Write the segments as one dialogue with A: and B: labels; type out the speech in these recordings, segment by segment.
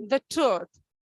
A: the truth,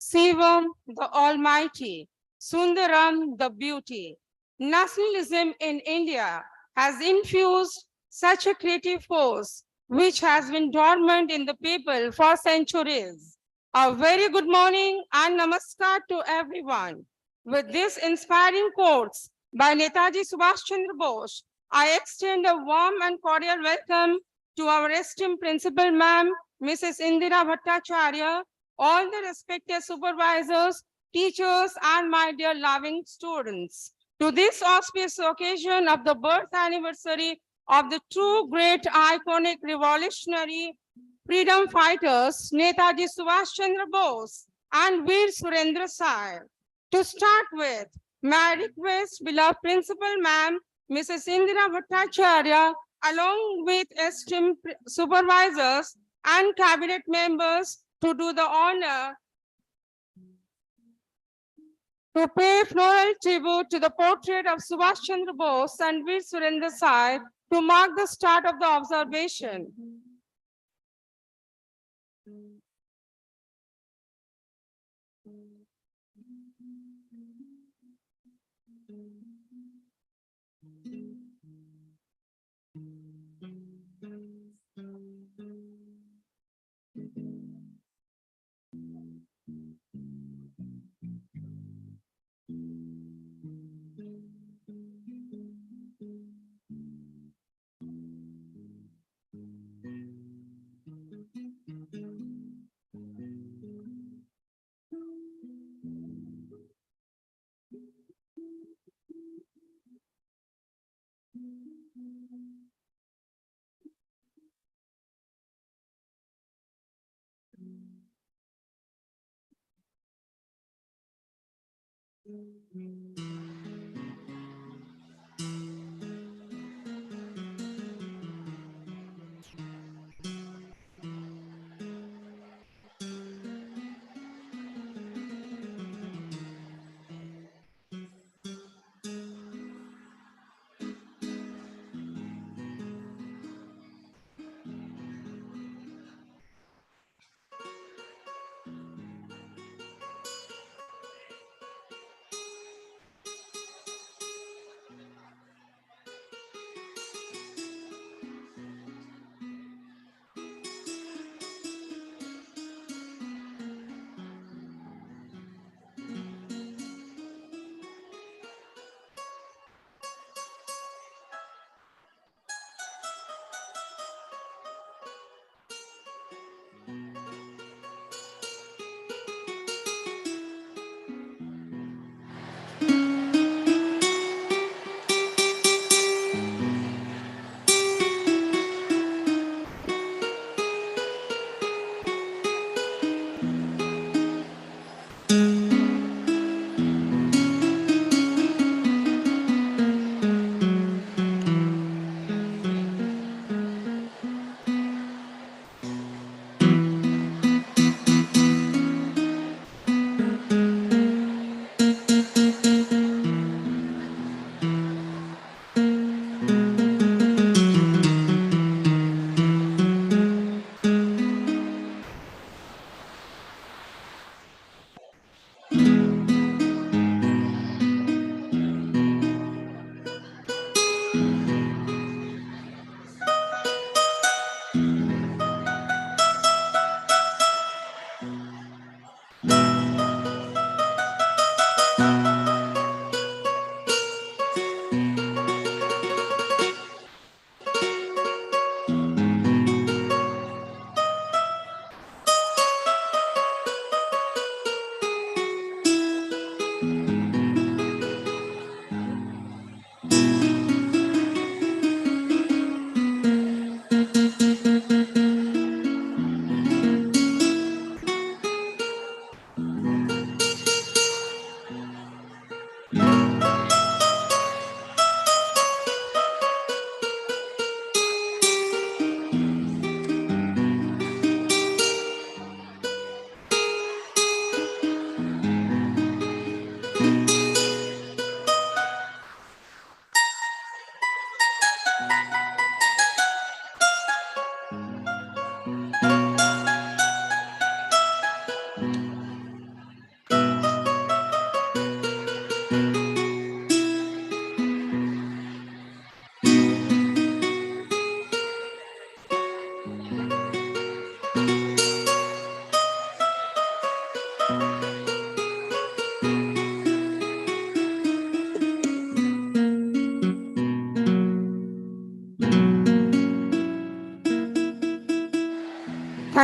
A: Shivam, the almighty, Sundaram, the beauty. Nationalism in India has infused such a creative force which has been dormant in the people for centuries. A very good morning and namaskar to everyone. With these inspiring quotes by Netaji Subhash Chandra Bose, I extend a warm and cordial welcome to our esteemed principal ma'am, Mrs. Indira Bhattacharya, all the respected supervisors, teachers, and my dear loving students. To this auspicious occasion of the birth anniversary of the two great iconic revolutionary freedom fighters, Netaji Subhash Chandra Bose and Veer Surendra Sai. To start with, may I request beloved Principal Ma'am, Mrs. Indira Bhattacharya, along with esteemed supervisors and cabinet members to do the honor to pay floral tribute to the portrait of Subhash Chandra Bose and Veer Surendra Sai to mark the start of the observation.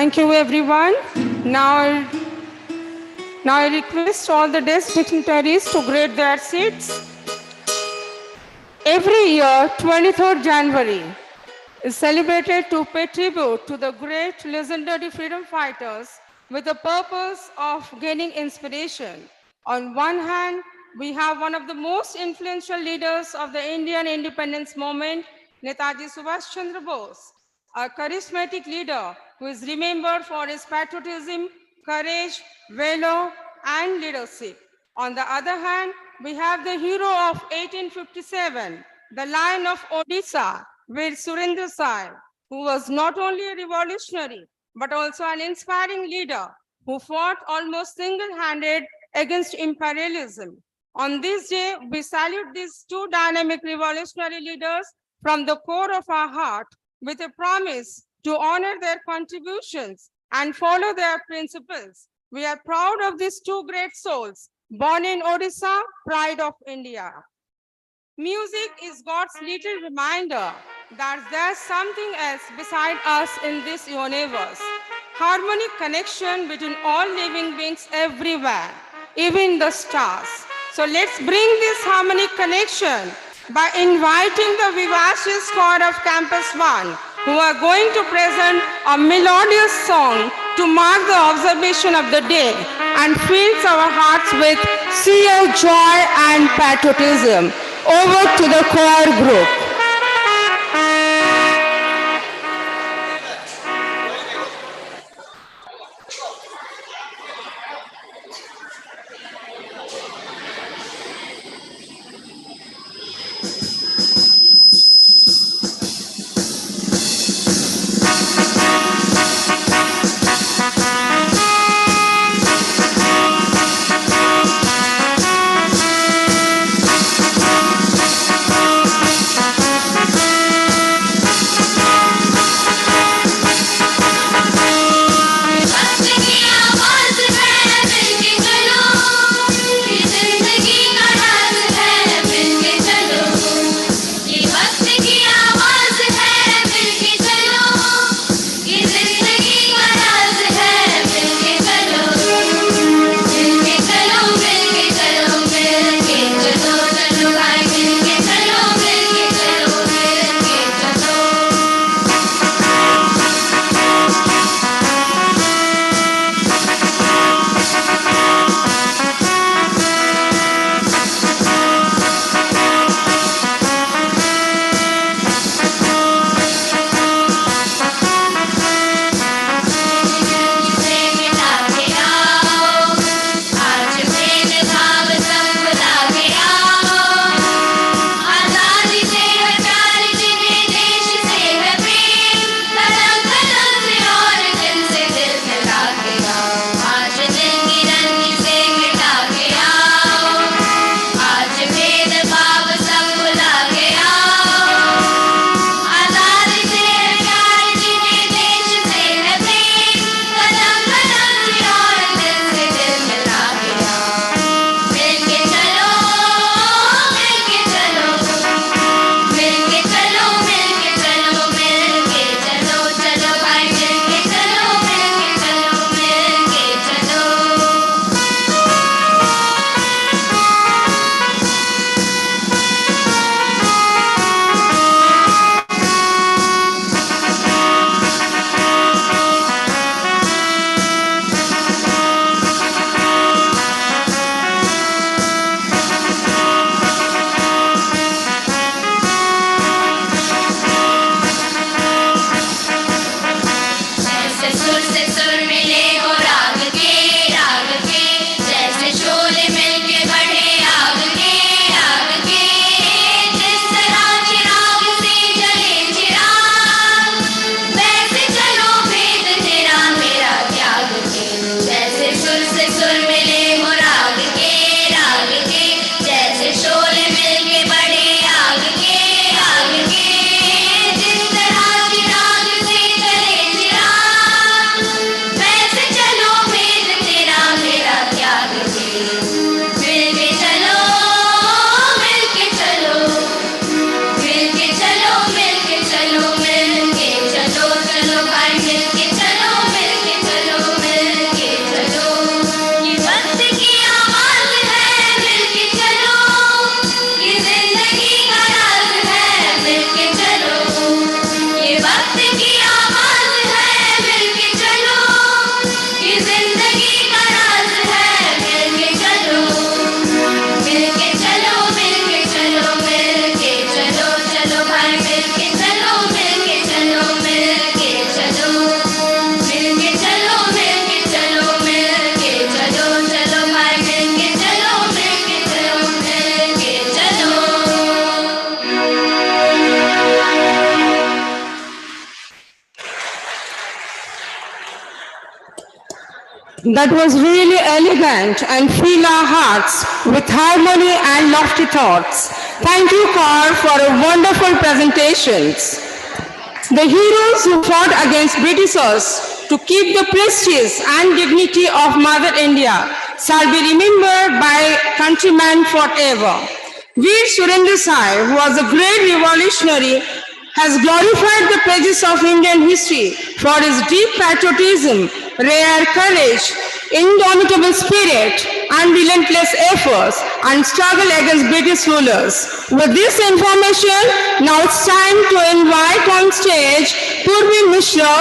A: Thank you, everyone. Now, now I request all the desk dignitaries to grade their seats. Every year, 23rd January is celebrated to pay tribute to the great legendary freedom fighters with the purpose of gaining inspiration. On one hand, we have one of the most influential leaders of the Indian independence movement, Netaji Subhash Chandra Bose, a charismatic leader who is remembered for his patriotism, courage, valor, and leadership. On the other hand, we have the hero of 1857, the Lion of Odisha, Veer Surendra Sai, who was not only a revolutionary but also an inspiring leader who fought almost single-handed against imperialism. On this day, we salute these two dynamic revolutionary leaders from the core of our heart with a promise to honor their contributions and follow their principles. We are proud of these two great souls, born in Odisha, pride of India. Music is God's little reminder that there's something else beside us in this universe. Harmonic connection between all living beings everywhere, even the stars. So let's bring this harmonic connection by inviting the vivacious choir of Campus 1, who are going to present a melodious song to mark the observation of the day and fills our hearts with sheer joy and patriotism. Over to the choir group. That was really elegant and fill our hearts with harmony and lofty thoughts. Thank you, Kaur, for a wonderful presentations. The heroes who fought against Britishers to keep the prestige and dignity of Mother India shall be remembered by countrymen forever. Veer Surendra Sai, who was a great revolutionary, has glorified the pages of Indian history for his deep patriotism, rare courage, indomitable spirit, unrelentless efforts, and struggle against British rulers. With this information, now it's time to invite on stage Purvi Mishra,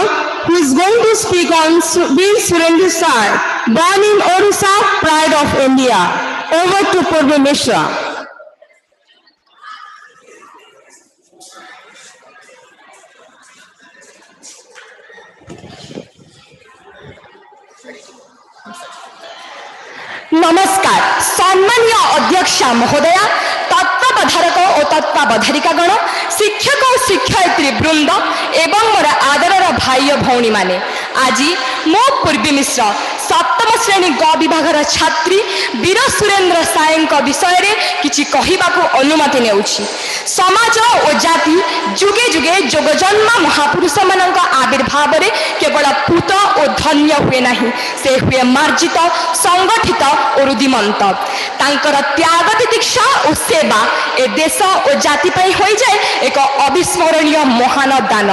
A: who is going to speak on Veer Surendra Sai, born in Orissa, pride of India. Over to Purvi Mishra.
B: नमस्कार सम्मानीय अध्यक्षा महोदया तत्वावधारक और तत्वावधारिकागण शिक्षक और शिक्षयित्री वृंद एवं मोर आदरर भाई भौणी माने आज मो पूर्वी मिश्र सप्तम श्रेणी ग विभागर छात्री वीर सुरेंद्र साय विषय रे किछि कहिबाकू अनुमति नेउछि। समाज और जाति जुगे जुगे जोगजन्म महापुरुष मानक आविर्भाव रे केवल पूत और धन्य हुए नहीं, से हुए मार्जित संगठित और उद्दीमंत। तांकर त्याग तितिक्षा और सेवा ए देश और जाति पई होई जाए एक अविस्मरणीय महान दान।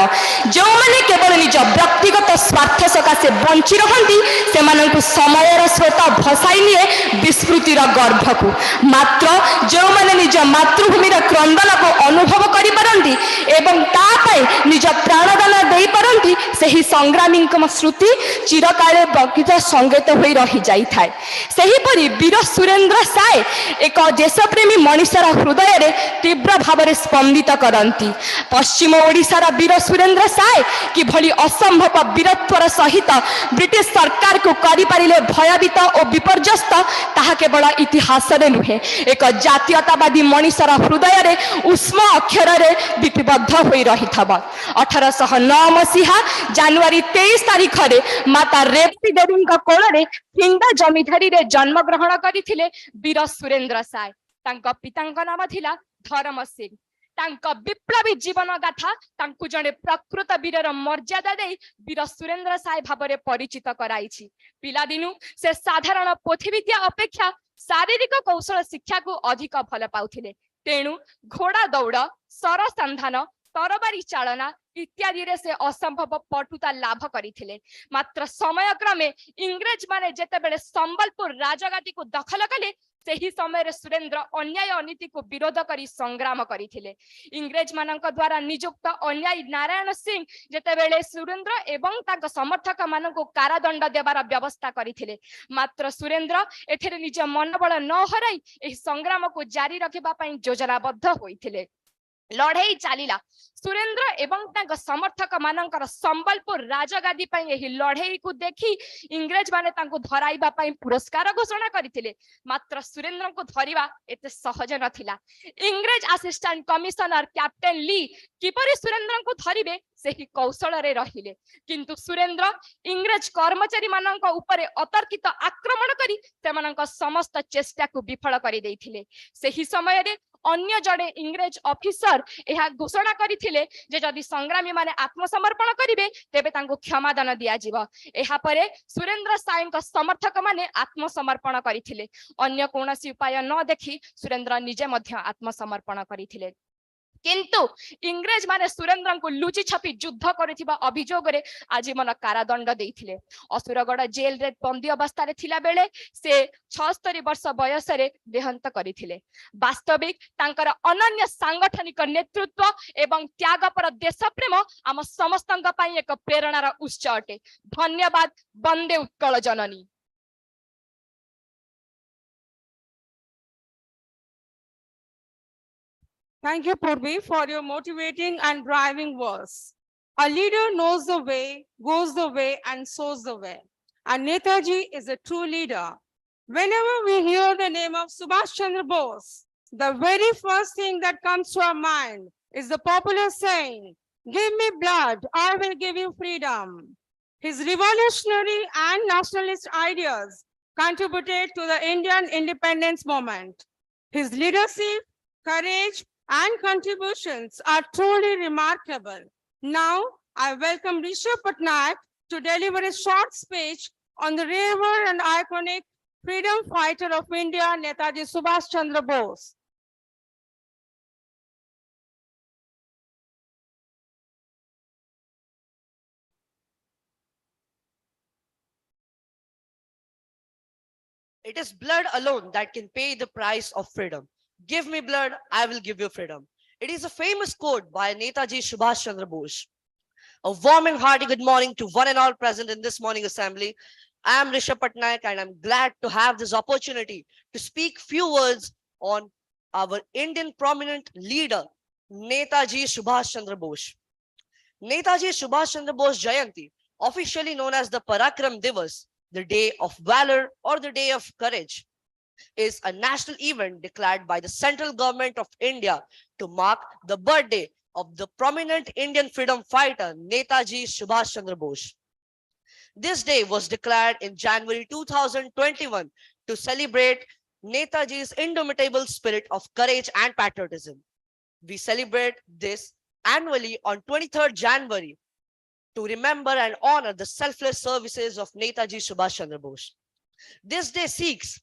B: जो माने केवल निज व्यक्तिगत स्वार्थ सकाशे बंची रहंती सेमानंकु समयर स्रोत भसाई निए विस्मृतिर गर्भकु। मात्र जो माने निज मातृभूमि क्रंदन को अनुभव करि पारंती एवं ता पई निज प्राणदान देई पारंती सेही संग्रामी स्मृति चिरकाले बकित संगीत होई रही जाई थाए। सेही परि वीर सुरेंद्र साय एक देशप्रेमी मनुष्यर हृदय रे तीव्र भाव रे स्पंदित करंती। पश्चिम ओडिशार वीर सुरेंद्र साय कि भली असंभव वीरत्वर सहित ब्रिटिश सरकार को करि पारिले भयभीत और विपर्यस्त ताहा केवल इतिहास रे नुहे एक जातीयतावादी मनुष्यर हृदय रे उष्म अक्षर रे लिपिबद्ध होई रही थब। 1809 मसीहा जनवरी 23 तारिख रे माता रेवती देवी कोल रे हिंदा जमीधारी रे जन्म ग्रहण करिथिले वीर सुरेंद्र साय। तांका पितांक नाम थिला धर्म सिंह। तांका विप्लवी जीवन गाथा तांकु जणे प्रकृत वीरर मर्यादा दे वीर सुरेंद्र साय भाबरे परिचित कराइछि। पिला दिनु से साधारण पोथी विद्या अपेक्षा शारीरिक कौशल शिक्षा को अधिक भल पाउथिले। तेणु घोड़ा दौड़ सर संधान तरबारी चालना इत्यादि रे से असंभव पटुता लाभ करिथिले। मात्र समय क्रमे इंग्रेज माने जेतेबेले संबलपुर राजगादी को दखल कले सेही समय रे सुरेंद्र अन्याय अनीति को विरोध करी संग्राम करिथिले। इंग्रेज मानक द्वारा नियुक्त अन्यायी नारायण सिंह जेतेबेले सुरेंद्र एवं ताक समर्थक मानक कारादंड देवार व्यवस्था करिथिले। मात्र सुरेंद्र एथेरे निज मनोबल न हराई एही संग्राम को जारी रखिबा पई योजनाबद्ध होइथिले। लड़ाई चलीला। सुरेंद्र एवं तांका समर्थक मानकर संबलपुर राजगादी पई एही लड़ाई को देखी इंग्रेज माने तांको धराइबा पई पुरस्कार घोषणा करिथिले। मात्र सुरेंद्र को धरिबा एते सहज नथिला। इंग्रेज असिस्टेंट कमिश्नर कैप्टन ली किपरि सुरेंद्र को धरिबे सेही कौशल रे रहिले, किंतु सुरेंद्र इंग्रेज कर्मचारी मानक उपरे अतर्कित आक्रमण करी सेमानक समस्त चेष्टा को विफल करि दैथिले। सेही समय रे अन्य जड़े इंग्रेज ऑफिसर यह घोषणा करिथिले जे जदि संग्रामी माने आत्मसमर्पण करिवे तेबे तांको क्षमादान दिया जिवो। एहा परे सुरेंद्र सायंक समर्थक माने आत्मसमर्पण करिथिले। अन्य कोनोसी उपाय न देखि सुरेंद्र निजे मध्य आत्मसमर्पण करिथिले। किंतु इंग्रेज माने सुरेंद्र को लुचि छपी युद्ध करिथिबा अभियोग रे आजीवन कारादंड देइथिले। असुरगढ़ जेल रे बंदी अवस्था रे थिला बेले से 76 वर्ष बयस रे देहांत करिथिले। वास्तविक तांकर अनन्य सांगठनिक नेतृत्व एवं त्याग पर देशप्रेम आम समस्तंक पई एक प्रेरणार उत्स अटे। धन्यवाद। वंदे उत्कल जननी।
A: Thank you, Purvi, for your motivating and driving words. A leader knows the way, goes the way, and shows the way. And Netaji is a true leader. Whenever we hear the name of Subhash Chandra Bose, the very first thing that comes to our mind is the popular saying, "Give me blood, I will give you freedom." His revolutionary and nationalist ideas contributed to the Indian independence movement. His leadership, courage, and contributions are truly remarkable. Now, I welcome Rishabh Patnaik to deliver a short speech on the revered and iconic freedom fighter of India, Netaji Subhash Chandra Bose.
C: It is blood alone that can pay the price of freedom. Give me blood, I will give you freedom. It is a famous quote by Netaji Subhash Chandra Bose. A warm and hearty good morning to one and all present in this morning assembly. I am Rishabh Patnaik and I'm glad to have this opportunity to speak few words on our Indian prominent leader, Netaji Subhash Chandra Bose. Netaji Subhash Chandra Bose Jayanti, officially known as the Parakram Diwas, the Day of Valor or the Day of Courage, is a national event declared by the central government of India to mark the birthday of the prominent Indian freedom fighter Netaji Subhash Chandra Bose. This day was declared in January 2021 to celebrate Netaji's indomitable spirit of courage and patriotism. We celebrate this annually on 23rd January to remember and honor the selfless services of Netaji Subhash Chandra Bose. This day seeks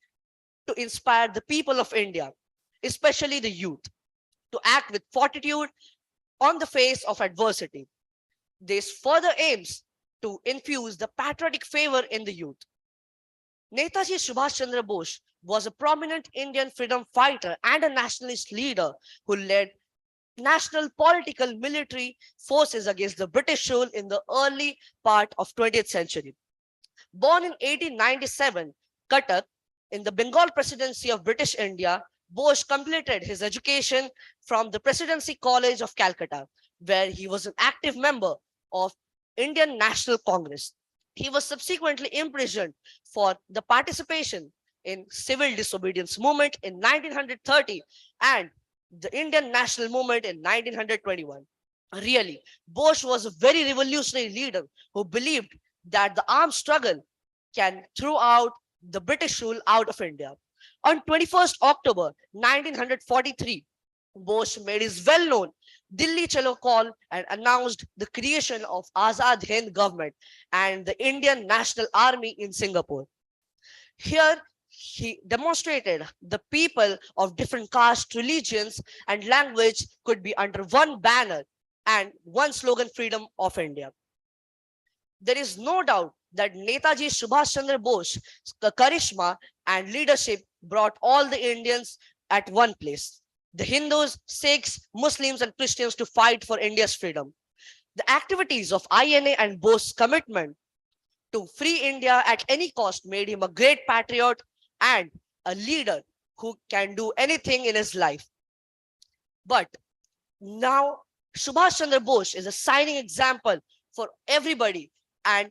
C: to inspire the people of India, especially the youth, to act with fortitude on the face of adversity. This further aims to infuse the patriotic fervor in the youth. Netaji Subhash Chandra Bose was a prominent Indian freedom fighter and a nationalist leader who led national political military forces against the British rule in the early part of 20th century. Born in 1897, Cuttack, in the Bengal Presidency of British India, Bose completed his education from the Presidency College of Calcutta, where he was an active member of Indian National Congress. He was subsequently imprisoned for the participation in civil disobedience movement in 1930 and the Indian national movement in 1921. Really, Bose was a very revolutionary leader who believed that the armed struggle can throw out the British rule out of India. On 21st October 1943, Bose made his well-known Delhi Chalo call and announced the creation of Azad Hind government and the Indian National Army in Singapore. Here, he demonstrated the people of different castes, religions, and language could be under one banner and one slogan, freedom of India. There is no doubt that Netaji Subhash Chandra Bose's charisma and leadership brought all the Indians at one place. The Hindus, Sikhs, Muslims, and Christians to fight for India's freedom. The activities of INA and Bose's commitment to free India at any cost made him a great patriot and a leader who can do anything in his life. But now Subhash Chandra Bose is a shining example for everybody, and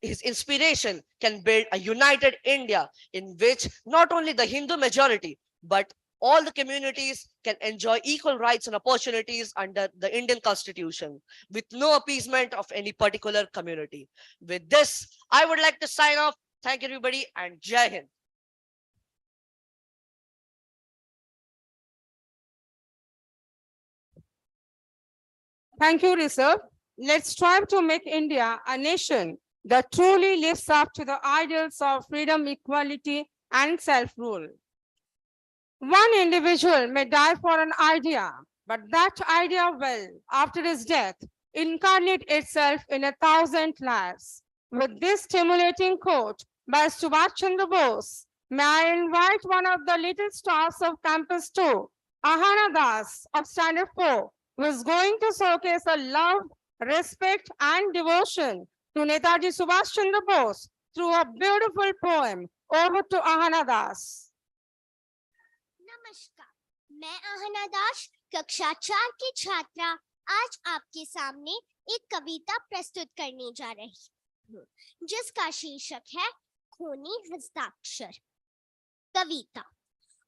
C: his inspiration can build a united India in which not only the Hindu majority, but all the communities can enjoy equal rights and opportunities under the Indian Constitution with no appeasement of any particular community. With this, I would like to sign off. Thank you, everybody, and Jai Hind.
A: Thank you, Rishabh. Let's strive to make India a nation that truly lives up to the ideals of freedom, equality, and self-rule. One individual may die for an idea, but that idea will, after his death, incarnate itself in 1,000 lives. With this stimulating quote by Subhash Chandra Bose, may I invite one of the little stars of Campus 2, Ahana Das of Standard 4, who is going to showcase a love, respect, and devotion to Netaji Subhash Chandra Bose through a beautiful poem. Over to Ahana Das.
D: नमस्कार, मैं आहना दास कक्षा 4 की छात्रा आज आपके सामने एक कविता प्रस्तुत करने जा रही हूँ, जिसका शीर्षक है खूनी हस्ताक्षर। कविता।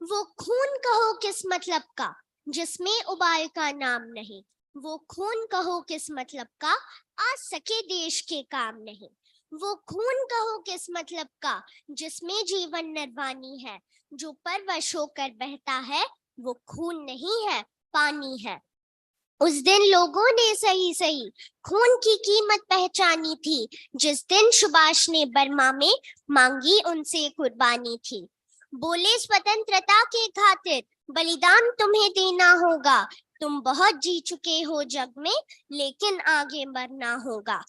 D: वो खून कहो किस मतलब का जिसमें उबाल का नाम नहीं, वो खून कहो किस मतलब का आ सके देश के काम नहीं, वो खून कहो किस मतलब का जिसमें जीवन निर्वाणी है, जो परवश होकर बहता है वो खून नहीं है, पानी है। उस दिन लोगों ने सही सही खून की कीमत पहचानी थी, जिस दिन सुभाष ने बर्मा में मांगी उनसे कुर्बानी थी। बोले स्वतंत्रता के खातिर बलिदान तुम्हें देना होगा, तुम बहुत जी चुके हो जग में, लेकिन आगे बढ़ना होगा।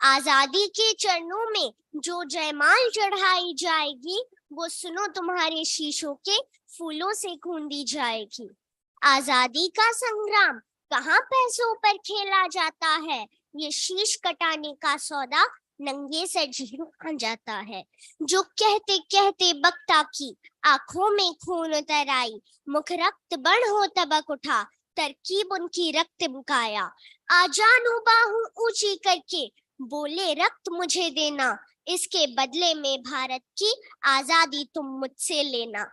D: आजादी के चरणों में जो जयमाल चढ़ाई जाएगी, वो सुनो तुम्हारे शीशों के फूलों से खूंदी जाएगी। आजादी का संग्राम कहाँ पैसों पर खेला जाता है, ये शीश कटाने का सौदा नंगे से झिलना जाता है। जो कहते कहते बक्ता की आंखों में खून उतर आई, मुख रक्त बण हो तबक उठा, तरकीब उनकी रक्त मुकाया। आजानू बाहू ऊंची करके बोले रक्त मुझे देना, इसके बदले में भारत की आजादी तुम मुझसे लेना।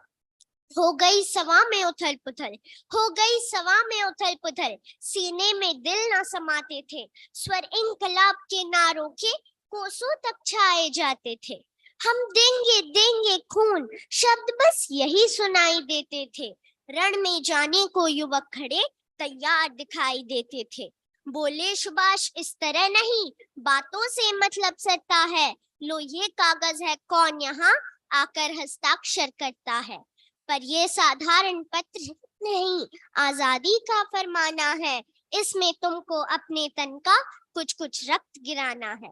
D: हो गई सवा में उथल पुथल, हो गई सवा में उथल पुथल, सीने में दिल न समाते थे, स्वर इंकलाब के नारों के कोसों तक छाए जाते थे। हम देंगे देंगे खून शब्द बस यही सुनाई देते थे, रण में जाने को युवक खड़े तैयार दिखाई देते थे। बोले सुभाष इस तरह नहीं, बातों से मतलब सरता है, लो ये कागज है कौन यहाँ आकर हस्ताक्षर करता है। पर ये साधारण पत्र नहीं, आजादी का फरमाना है, इसमें तुमको अपने तन का कुछ कुछ रक्त गिराना है।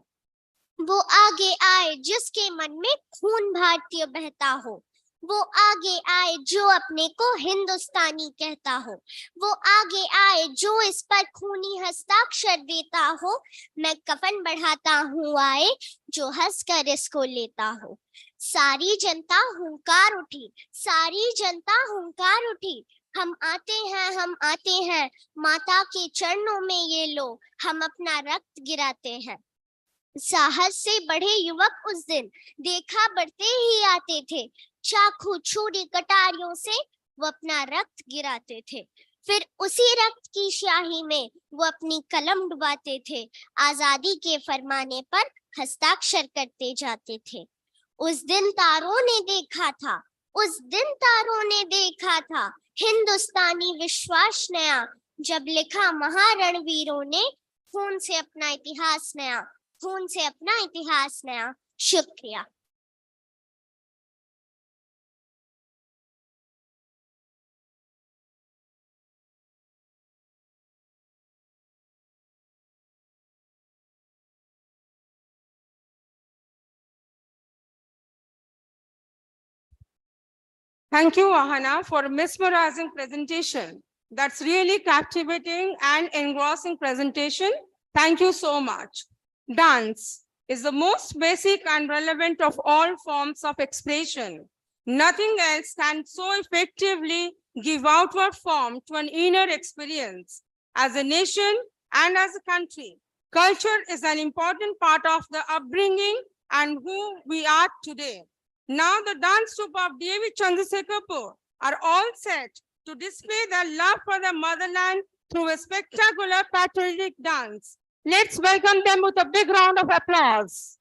D: वो आगे आए जिसके मन में खून भारतीय बहता हो, वो आगे आए जो अपने को हिंदुस्तानी कहता हो, वो आगे आए जो इस पर खूनी हस्ताक्षर देता हो। मैं कफन बढ़ाता हूँ आए जो हंसकर इसको लेता हो। सारी जनता हुंकार उठी, सारी जनता हुंकार उठी, हम आते हैं, हम आते हैं, माता के चरणों में ये लो, हम अपना रक्त गिराते हैं। साहस से बढ़े युवक उस दिन देखा बढ़ते ही आते थे, चाकू छुरी कटारियों से वो अपना रक्त गिराते थे, फिर उसी रक्त की स्याही में वो अपनी कलम डुबाते थे, आजादी के फरमाने पर हस्ताक्षर करते जाते थे। उस दिन तारों ने देखा था, उस दिन तारों ने देखा था, हिंदुस्तानी विश्वास नया, जब लिखा महारणवीरों ने खून से अपना इतिहास नया, खून से अपना इतिहास नया। शुक्रिया।
A: Thank you, Ahana, for a mesmerizing presentation. That's really captivating and engrossing presentation. Thank you so much. Dance is the most basic and relevant of all forms of expression. Nothing else can so effectively give outward form to an inner experience. As a nation and as a country, culture is an important part of the upbringing and who we are today. Now the dance troupe of Devi Chandrasekhar are all set to display their love for the motherland through a spectacular patriotic dance. Let's welcome them with a big round of applause.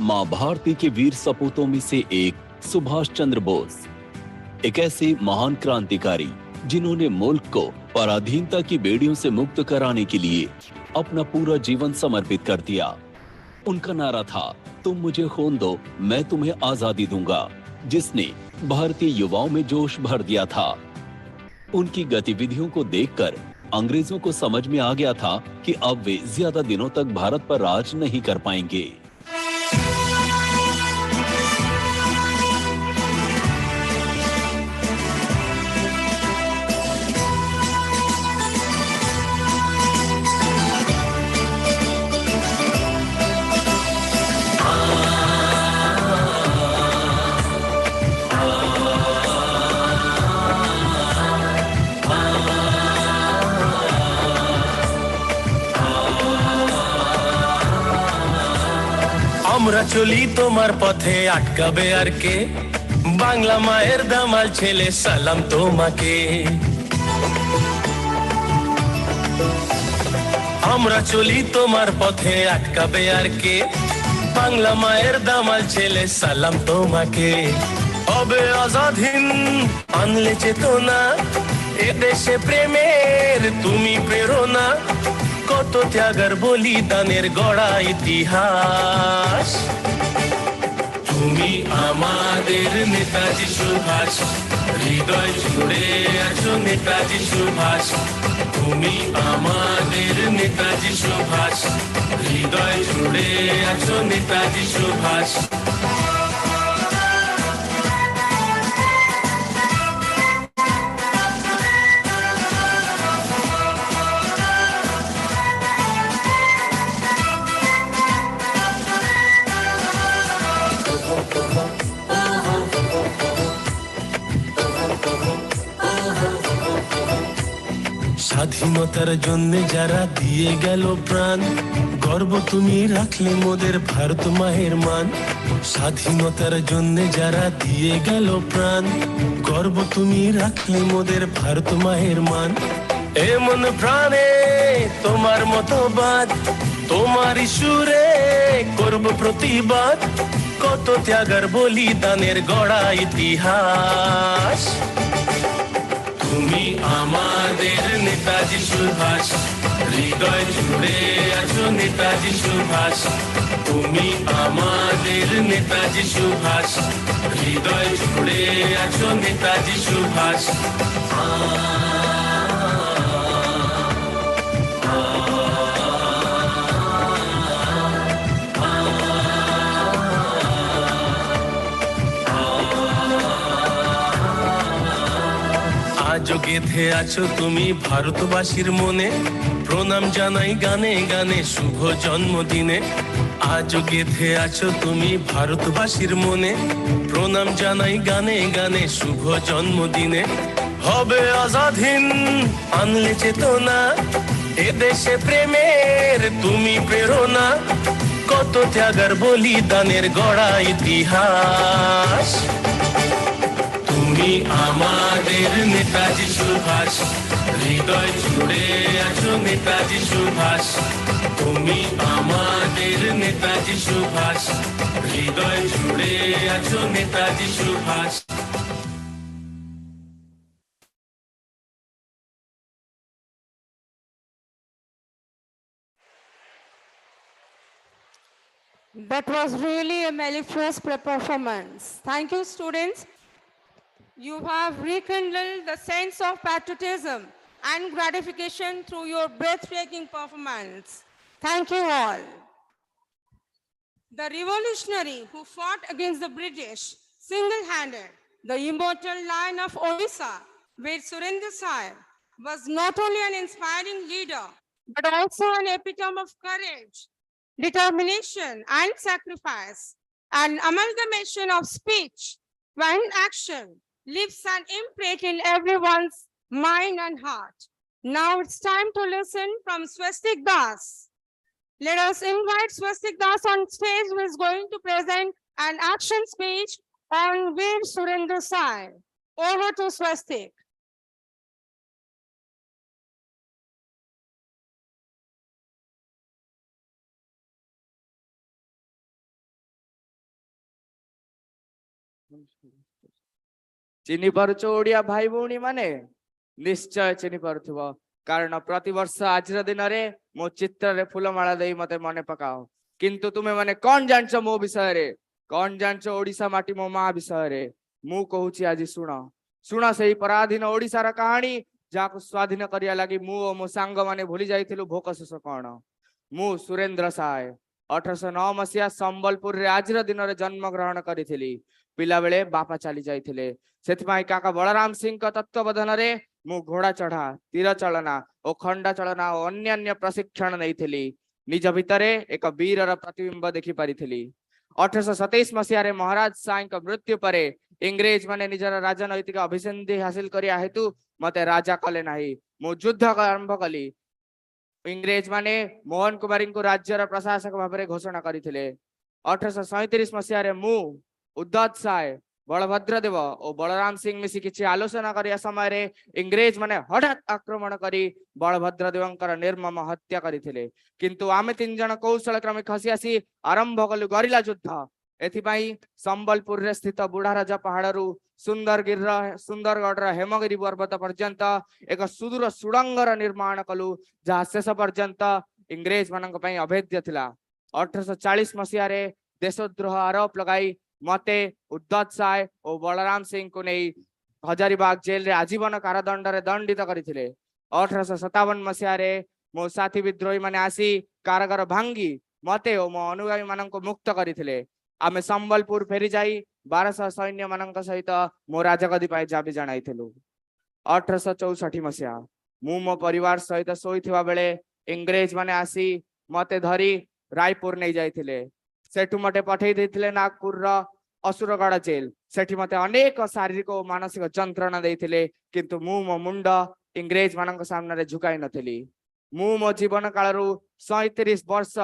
E: मां भारती के वीर सपूतों में से एक सुभाष चंद्र बोस, एक ऐसे महान क्रांतिकारी जिन्होंने मुल्क को पराधीनता की बेड़ियों से मुक्त कराने के लिए अपना पूरा जीवन समर्पित कर दिया। उनका नारा था, तुम मुझे खून दो, मैं तुम्हें आजादी दूंगा, जिसने भारतीय युवाओं में जोश भर दिया था। उनकी गतिविधियों को देखकर अंग्रेजों को समझ में आ गया था कि अब वे ज्यादा दिनों तक भारत पर राज नहीं कर पाएंगे।
F: আমরা চলি তোমার পথে আটকাবে আর কে, বাংলা মায়ের দামাল ছেলে সালাম তোমাকে। আমরা চলি তোমার পথে আটকাবে আর কে, বাংলা মায়ের দামাল ছেলে সালাম তোমাকে। হবে আজাদহীন আনলে চেতনা, এ দেশে প্রেমের তুমি প্রেরণা, কত ত্যাগের বলিদানের গড়া ইতিহাস। তুমি আমাদের নেতাজি সুভাষ, হৃদয় জুড়ে আছো নেতাজি সুভাষ। তুমি আমাদের নেতাজি সুভাষ, হৃদয় জুড়ে আছো নেতাজি সুভাষ। স্বাধীনতার জন্য যারা দিয়ে গেল প্রাণ, গর্ব তুমি রাখলে মোদের ভারত মায়ের মান। স্বাধীনতার জন্য যারা দিয়ে গেল প্রাণ, গর্ব তুমি রাখলে মোদের ভারত মায়ের মান। এমন প্রাণে তোমার মতবাদ, তোমার সুরে করব প্রতিবাদ, কত ত্যাগের বলিদানের গড়া ইতিহাস। তুমি আমাদের নেতাজি সুভাষ, হৃদয় জুড়ে আছো নেতাজি সুভাষ। তুমি আমাদের নেতাজি সুভাষ, হৃদয় জুড়ে আছো নেতাজি সুভাষ। আজও গেঁথে আছো তুমি ভারতবাসীর মনে, প্রণাম জানাই গানে গানে শুভ জন্মদিনে। আজও গেঁথে আছো তুমি ভারতবাসীর মনে, প্রণাম জানাই গানে গানে শুভ জন্মদিনে। হবে আজাদহীন আনলে চেতনা, এ দেশে প্রেমের তুমি প্রেরণা, কত ত্যাগের বলিদানের গড়া ইতিহাস। তুমি আমাদের নেতাজি সুভাষ, হৃদয় জুড়ে আছো নেতাজি সুভাষ। তুমি আমাদের নেতাজি সুভাষ, হৃদয় জুড়ে আছো Netaji Subhash.
A: That was really a mellifluous performance. Thank you, students. You have rekindled the sense of patriotism and gratification through your breathtaking performance. Thank you all. The revolutionary who fought against the British single-handed, the immortal Lion of Odisha, Veer Surendra Sahib, was not only an inspiring leader, but also an epitome of courage, determination, and sacrifice, an amalgamation of speech and action, leaves an imprint in everyone's mind and heart. Now it's time to listen from Swastik Das. Let us invite Swastik Das on stage, who is going to present an action speech on Veer Surendra Sai. Over to Swastik.
G: चिन्हि पारुछ Odia भाई भौणी माने निश्चय चिन्हि पारुथिब कारण प्रति वर्ष आज दिन रे मो चित्र रे फूलमाला देई मते मने पकाओ किंतु तुमे माने कौन जानछ मो विषय रे कौन जानछ ओडिसा माटी मो मां विषय रे मु कहूची आज सुन सुन सेही पराधीन ओडिसा रा कहानी जाको स्वाधीन करिया लागि मु ओ मो सांग माने भूली जाइथिलु भोक शोष कोन मु सुरेंद्र साय 1809 मसिया संबलपुर रे आज दिन रे जन्म ग्रहण करिथिली पिला बेले बापा चली जाइथिले सेथिमाई काका बलराम सिंह का तत्वबोधन रे मु घोड़ा चढ़ा तीर चलना और खंडा चलना और अन्य प्रशिक्षण नहीं निज भितरे एक वीर प्रतिबिंब देखि पारिथिली 1827 मसीह रे महाराज साई मृत्यु परे इंग्रेज माने निजर राजनैतिक अभिसंधि हासिल करिया हेतु मते राजा कले नाही मु युद्ध आरंभ कली इंग्रेज माने मोहन कुमारी को राज्यर प्रशासक भाव में घोषणा करथिले 1837 मसीह रे मु उद्दत साय बलभद्र देव और बलराम सिंह मिसी किछि आलोचना करिया समय रे इंग्रेज माने हठात आक्रमण करी बलभद्र देवंकर निर्मम हत्या करथिले किंतु आमे तीन जन कौशल क्रमे खसी आसी आरंभ कलु गरिला युद्ध एथिपाई संबलपुर रे स्थित बुढ़ाराजा पहाड़रू सुंदरगढ़ हेमगिरी पर्वत पर्यंत एक सुदूर सुड़ंगर निर्माण कलु जहाँ शेष पर्यंत इंग्रेज मानक पई अभेद्य थिला 1840 मसीह रे देशद्रोह आरोप लगाई मते उद्दत साय और बलराम सिंह को नहीं हजारीबाग जेल रे आजीवन कारादंड रे दंडित करथिले 1857 मसीह रे मो साथी विद्रोही माने आसी कारागार भांगी मते और मो अनुगामी मानक मुक्त करथिले आमे संबलपुर फेरी जाई 1200 सैन्य मानक सहित मो राजगदी पाई जाबी जणाइथिलु 1864 मसीहा मु मो परिवार सहित सोईथिबा बेले इंग्रेज माने आसी मते धरी रायपुर नहीं जाइथिले सेठु मते पठेई देथिले नागपुर रा असुरगढ़ जेल सेठी मते अनेक शारीरिक और मानसिक जंत्रणा देथिले किंतु मु मो मुंड इंग्रेज मानक सामने रे झुकाई नथिली मु मो जीवन काल रु 37 वर्ष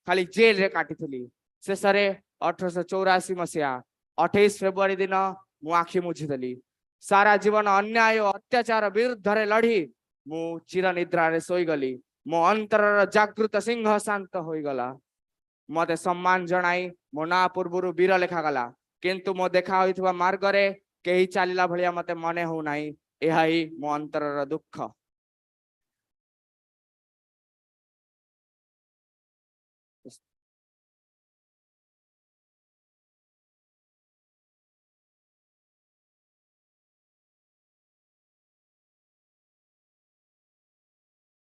G: खाली जेल रे काटिथिली शेषरे 1884 मसीहा 28 फेब्रुआरी दिन मु आखि मुझिदेली सारा जीवन अन्याय और अत्याचार विरुद्ध रे लड़ी मु चिर निद्रा रे सोई गली मो अंतर जागृत सिंह शांत होई गला मते सम्मान जणाई मो ना पूर्वरु वीर लेखा गला किंतु मो देखा होइथबा मार्ग रे केही चालिला भलिया मते मने हो नाही एहा ही मो अंतर दुख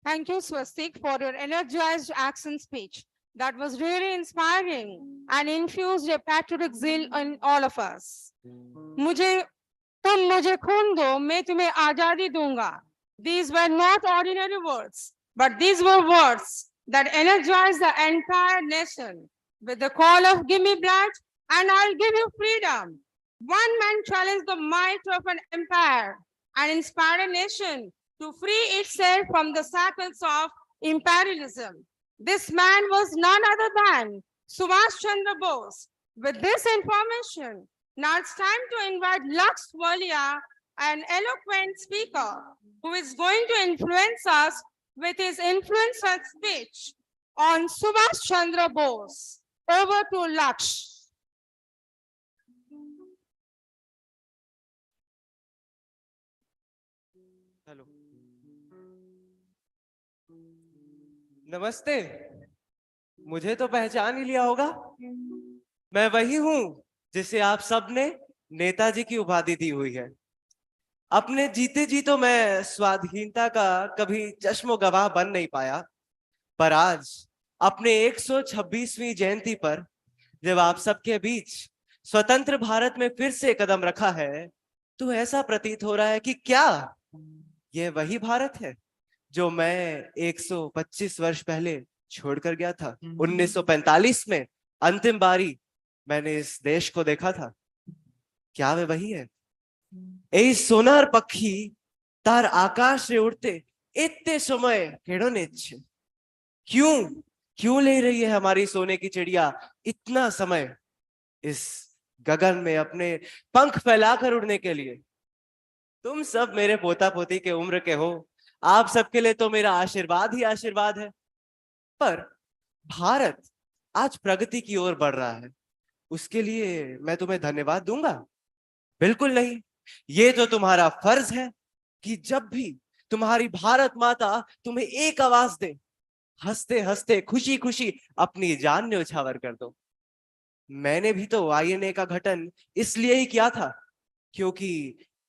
A: Thank you, Swastik, for your energized action speech. That was really inspiring and infused a patriotic zeal in all of us. तुम मुझे खून दो, मैं तुम्हें आजादी दूंगा. These were not ordinary words, but these were words that energized the entire nation with the call of give me blood and I'll give you freedom. One man challenged the might of an empire and inspired a nation to free itself from the shackles of imperialism. This man was none other than Subhash Chandra Bose. With this information, now it's time to invite Lux Walia, an eloquent speaker who is going to influence us with his influencer speech on Subhash Chandra Bose. Over to Lux.
H: Hello नमस्ते मुझे तो पहचान ही लिया होगा मैं वही हूं जिसे आप सब ने नेताजी की उपाधि दी हुई है अपने जीते जी तो मैं स्वाधीनता का कभी चश्मो गवाह बन नहीं पाया पर आज अपने 126वीं जयंती पर जब आप सबके बीच स्वतंत्र भारत में फिर से कदम रखा है तो ऐसा प्रतीत हो रहा है कि क्या यह वही भारत है जो मैं 125 वर्ष पहले छोड़कर गया था 1945 में अंतिम बारी मैंने इस देश को देखा था क्या वे वही है ए सोनार पक्षी तार आकाश से उड़ते इतने समय केड़ो ने छे क्यों क्यों ले रही है हमारी सोने की चिड़िया इतना समय इस गगन में अपने पंख फैलाकर उड़ने के लिए। तुम सब मेरे पोता पोती के उम्र के हो, आप सबके लिए तो मेरा आशीर्वाद ही आशीर्वाद है। पर भारत आज प्रगति की ओर बढ़ रहा है, उसके लिए मैं तुम्हें धन्यवाद दूंगा? बिल्कुल नहीं। ये तो तुम्हारा फर्ज है कि जब भी तुम्हारी भारत माता तुम्हें एक आवाज दे, हंसते हंसते खुशी खुशी अपनी जान न्योछावर कर दो। मैंने भी तो आईएनए का गठन इसलिए ही किया था क्योंकि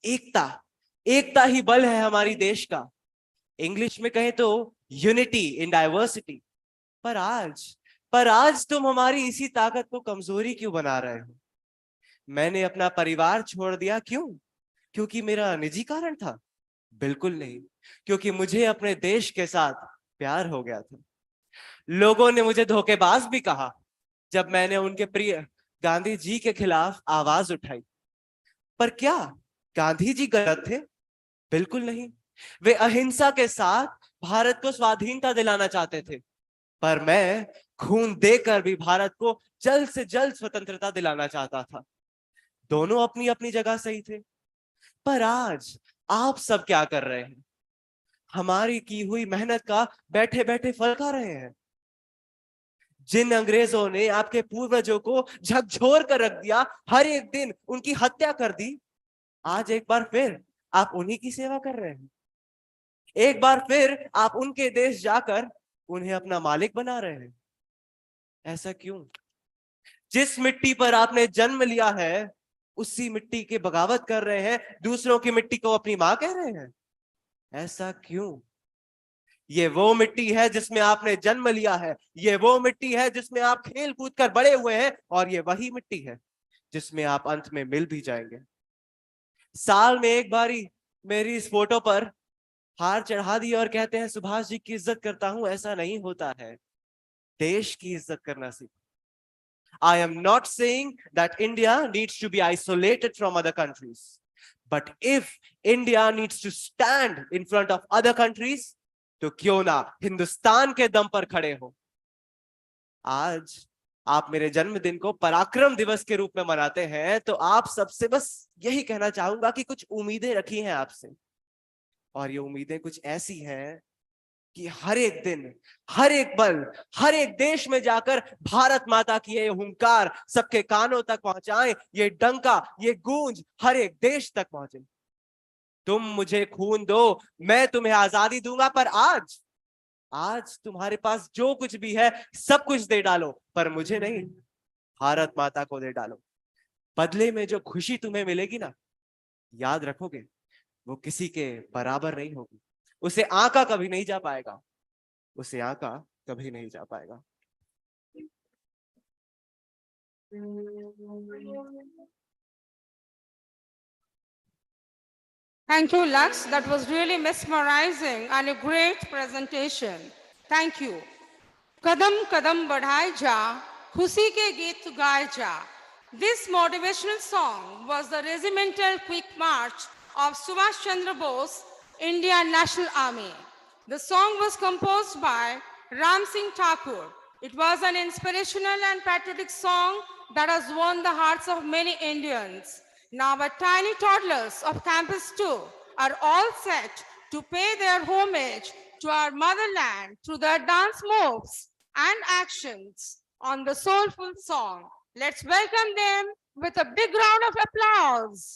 H: एकता एकता ही बल है हमारी देश का। इंग्लिश में कहें तो यूनिटी इन डाइवर्सिटी। पर आज तुम हमारी इसी ताकत को कमजोरी क्यों बना रहे हो? मैंने अपना परिवार छोड़ दिया क्यों? क्योंकि मेरा निजी कारण था? बिल्कुल नहीं, क्योंकि मुझे अपने देश के साथ प्यार हो गया था। लोगों ने मुझे धोखेबाज भी कहा जब मैंने उनके प्रिय गांधी जी के खिलाफ आवाज उठाई। पर क्या गांधी जी गलत थे? बिल्कुल नहीं। वे अहिंसा के साथ भारत को स्वाधीनता दिलाना चाहते थे, पर मैं खून देकर भी भारत को जल्द से जल्द स्वतंत्रता दिलाना चाहता था। दोनों अपनी अपनी जगह सही थे। पर आज आप सब क्या कर रहे हैं? हमारी की हुई मेहनत का बैठे बैठे फल खा रहे हैं। जिन अंग्रेजों ने आपके पूर्वजों को झकझोर कर रख दिया, हर एक दिन उनकी हत्या कर दी, आज एक बार फिर आप उन्हीं की सेवा कर रहे हैं। एक बार फिर आप उनके देश जाकर उन्हें अपना मालिक बना रहे हैं। ऐसा क्यों? जिस मिट्टी पर आपने जन्म लिया है, उसी मिट्टी के बगावत कर रहे हैं, दूसरों की मिट्टी को अपनी मां कह रहे हैं। ऐसा क्यों? ये वो मिट्टी है जिसमें आपने जन्म लिया है, ये वो मिट्टी है जिसमें आप खेल कूद कर बड़े हुए हैं, और ये वही मिट्टी है जिसमें आप अंत में मिल भी जाएंगे। साल में एक बारी मेरी इस फोटो पर हार चढ़ा दी और कहते हैं सुभाष जी की इज्जत करता हूं। ऐसा नहीं होता है। देश की इज्जत करना सीखो। I am not saying that India needs to be isolated from other countries, but if India needs to stand in front of other countries, तो क्यों ना हिंदुस्तान के दम पर खड़े हो। आज आप मेरे जन्मदिन को पराक्रम दिवस के रूप में मनाते हैं, तो आप सबसे बस यही कहना चाहूंगा कि कुछ उम्मीदें रखी हैं आपसे, और ये उम्मीदें कुछ ऐसी हैं कि हर एक दिन, हर एक पल, हर एक देश में जाकर भारत माता की ये हुंकार सबके कानों तक पहुंचाएं, ये डंका, ये गूंज हर एक देश तक पहुंचे। तुम मुझे खून दो, मैं तुम्हें आजादी दूंगा, पर आज तुम्हारे पास जो कुछ भी है सब कुछ दे डालो, पर मुझे नहीं, भारत माता को दे डालो। बदले में जो खुशी तुम्हें मिलेगी ना, याद रखोगे, वो किसी के बराबर नहीं होगी। उसे आंका कभी नहीं जा पाएगा, उसे आंका कभी नहीं जा पाएगा।
A: Thank you, Lux. That was really mesmerizing and a great presentation. Thank you. कदम कदम बढ़ाए जा, खुशी के गीत गाए जा. This motivational song was the regimental quick march of Subhash Chandra Bose, Indian National Army. The song was composed by Ram Singh Thakur. It was an inspirational and patriotic song that has won the hearts of many Indians. Now our tiny toddlers of Campus 2 are all set to pay their homage to our motherland through their dance moves and actions on the soulful song. Let's welcome them with a big round of applause.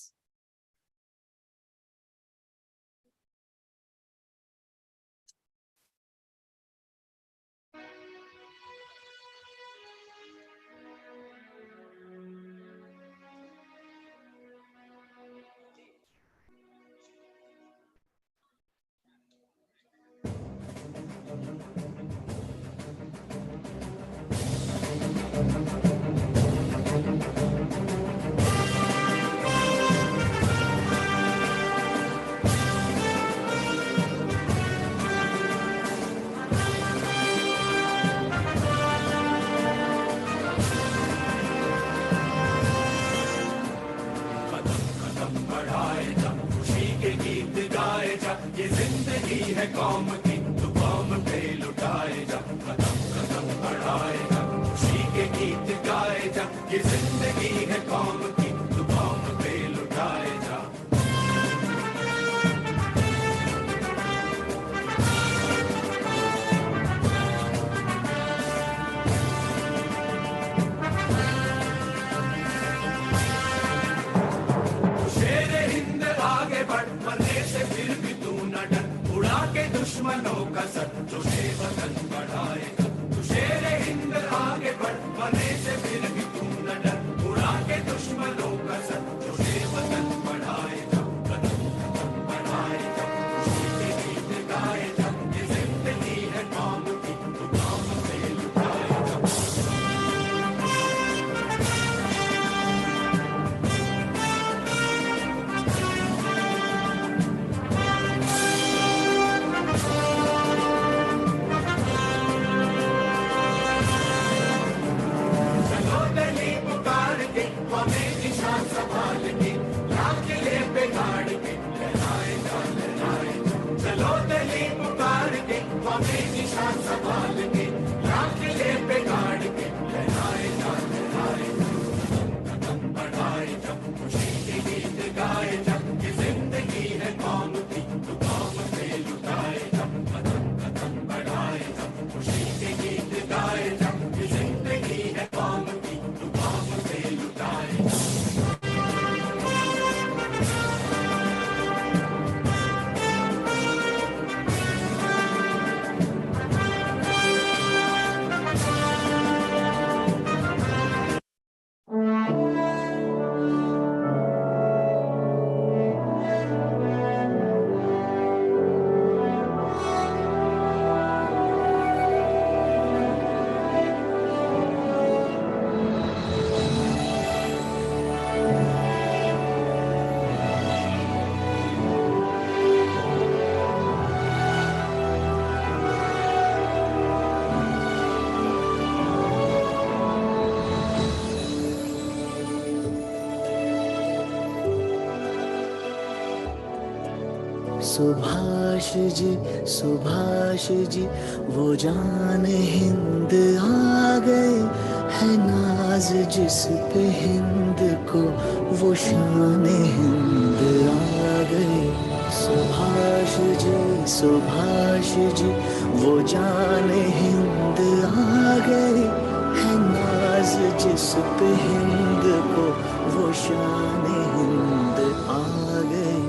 F: कदम कदम बढ़ाए जा, खुशी के गीत गाए जा, कौम की तू कौम पे लुटाए जा, कदम कदम बढ़ाए जा, खुशी के गीत गाए जा, ये जिंदगी है कौम की तू कौम पे लुटाए जा। शेरे हिंद आगे बढ़, मरने से फिर भी तू न डर, उड़ा के दुश्मनों का सर जो वतन बढ़ाएगा। तू शेरे हिंद आगे बढ़, मरने से फिर भी तू न डर, उड़ा के दुश्मनों का सर जो वतन बढ़ाएगा। कदम कदम बढ़ाएगा, खुशी के गीत गाएगा, ये जिंदगी है कौम की तू कौम पे लुटाएगा। चलो दिल्ली पुकार के, हमें निशान संभाल के, लाल किले पे गाड़ के लहराए जा, लहराए जा। चलो दिल्ली पुकार के, हमें निशान संभाल के, लाल किले पे गाड़ के लहराए जा, लहराए जा। कदम बढ़ाए जा, खुशी के गीत गाए जा, ये जिंदगी है कौम की तू कौम पे लुटाए जा। कदम कदम बढ़ाए जा, खुशी के गीत गाए जा, ये जिंदगी है कौम की तू कौम पे लुटाए जा।
I: सुभाष जी वो जान हिंद आ गए, है नाज जिस पे हिंद को वो शान हिंद आ गए। सुभाष जी वो जान हिंद आ गए, है नाज जिस पे हिंद को वो शान हिंद आ गए।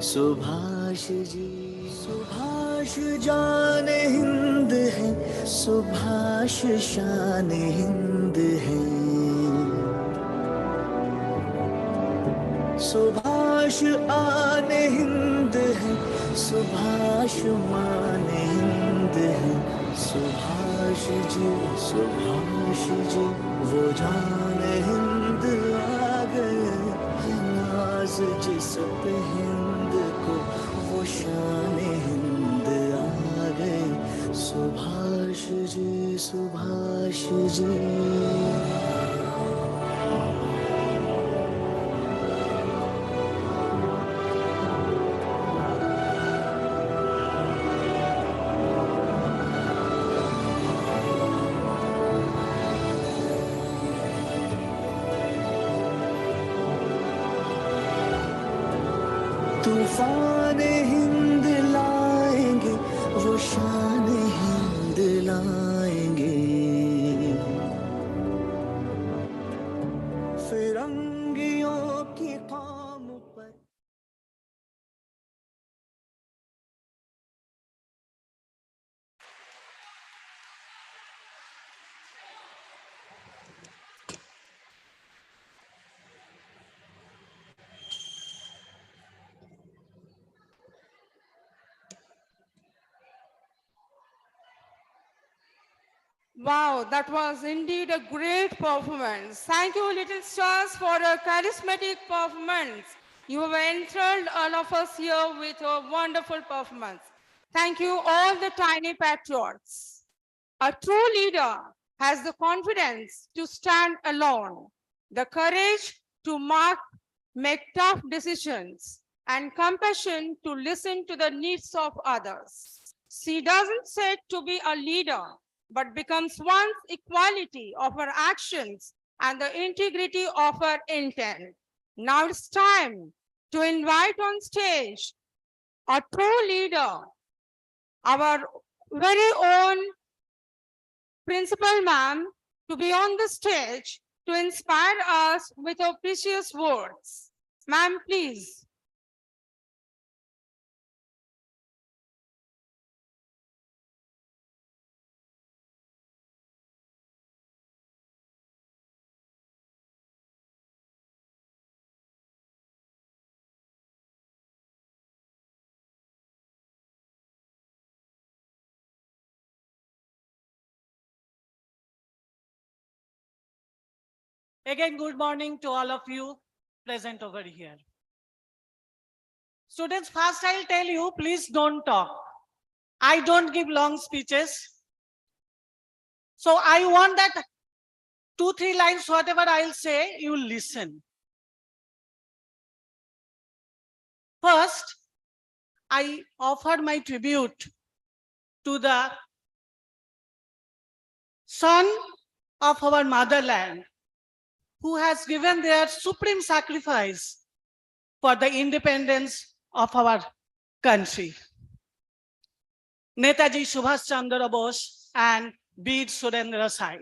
I: सुभाष जान हिंद है, सुभाष शान हिंद है। सुभाष आन हिंद है, सुभाष मान हिंद है। सुभाष जी वो जान हिंद आ गए, है नाज जिस पे हिंद को वो शान हिंद आ गए। सुभाष जी तूफान हिंद लाएंगे, वो शान हिंद लाएंगे। फिरंगियों की कौम पर
A: Wow, that was indeed a great performance. Thank you, Little Stars, for a charismatic performance. You have enthralled all of us here with a wonderful performance. Thank you, all the tiny patriots. A true leader has the confidence to stand alone, the courage to make tough decisions, and compassion to listen to the needs of others. She doesn't set to be a leader, but becomes one's equality of her actions and the integrity of her intent. Now it's time to invite on stage a true leader, our very own principal ma'am, to be on the stage to inspire us with her precious words. Ma'am, please.
J: Again, good morning to all of you present over here. Students, first I'll tell you, please don't talk. I don't give long speeches. So I want that 2-3 lines, whatever I'll say, you listen. First, I offer my tribute to the son of our motherland, who has given their supreme sacrifice for the independence of our country. Netaji Subhash Chandra Bose and Veer Surendra Sai.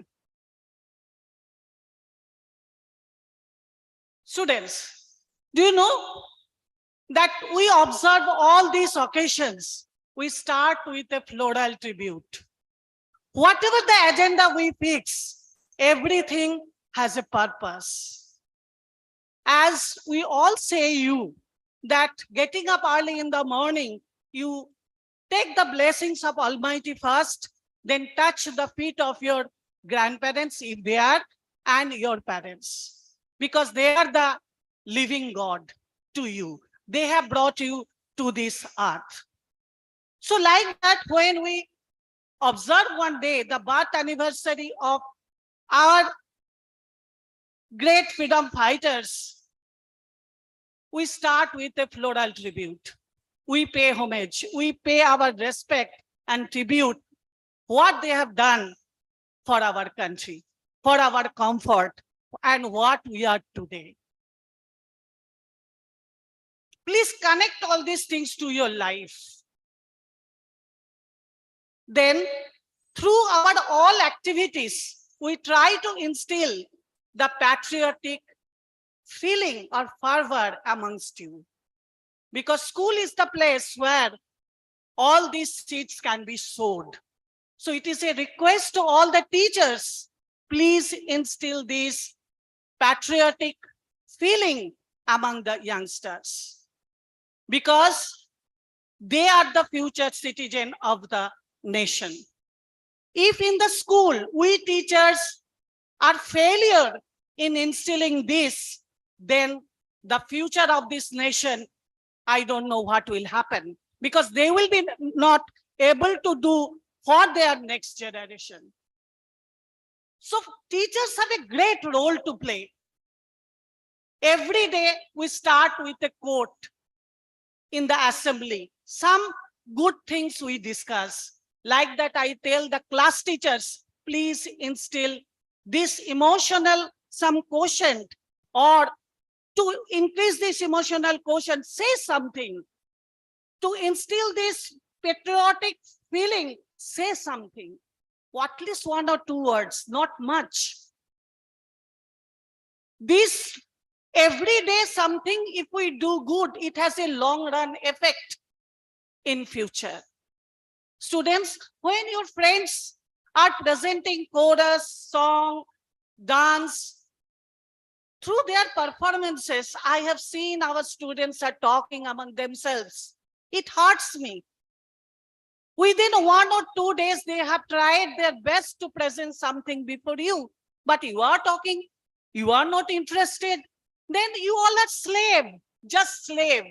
J: Students, do you know that we observe all these occasions? We start with a floral tribute. Whatever the agenda we fix, everything has a purpose. As we all say you, that getting up early in the morning, you take the blessings of Almighty first, then touch the feet of your grandparents if they are, and your parents. Because they are the living God to you. They have brought you to this earth. So like that, when we observe one day the birth anniversary of our great freedom fighters, we start with a floral tribute. We pay homage, we pay our respect and tribute what they have done for our country, for our comfort, and what we are today. Please connect all these things to your life. Then, through our all activities, we try to instill the patriotic feeling or fervor amongst you. Because school is the place where all these seeds can be sowed. So it is a request to all the teachers, please instill this patriotic feeling among the youngsters. Because they are the future citizen of the nation. If in the school we teachers are failure in instilling this, then the future of this nation, I don't know what will happen, because they will be not able to do for their next generation. So teachers have a great role to play. Every day we start with a quote in the assembly. Some good things we discuss. Like that, I tell the class teachers, please instill this emotional, some quotient, or to increase this emotional quotient, say something. To instill this patriotic feeling, say something. Or at least 1 or 2 words, not much. This every day something, if we do good, it has a long run effect in future. Students, when your friends are presenting chorus, song, dance, through their performances, I have seen our students are talking among themselves. It hurts me. Within 1 or 2 days, they have tried their best to present something before you, but you are talking, you are not interested, then you all are slave, just slave.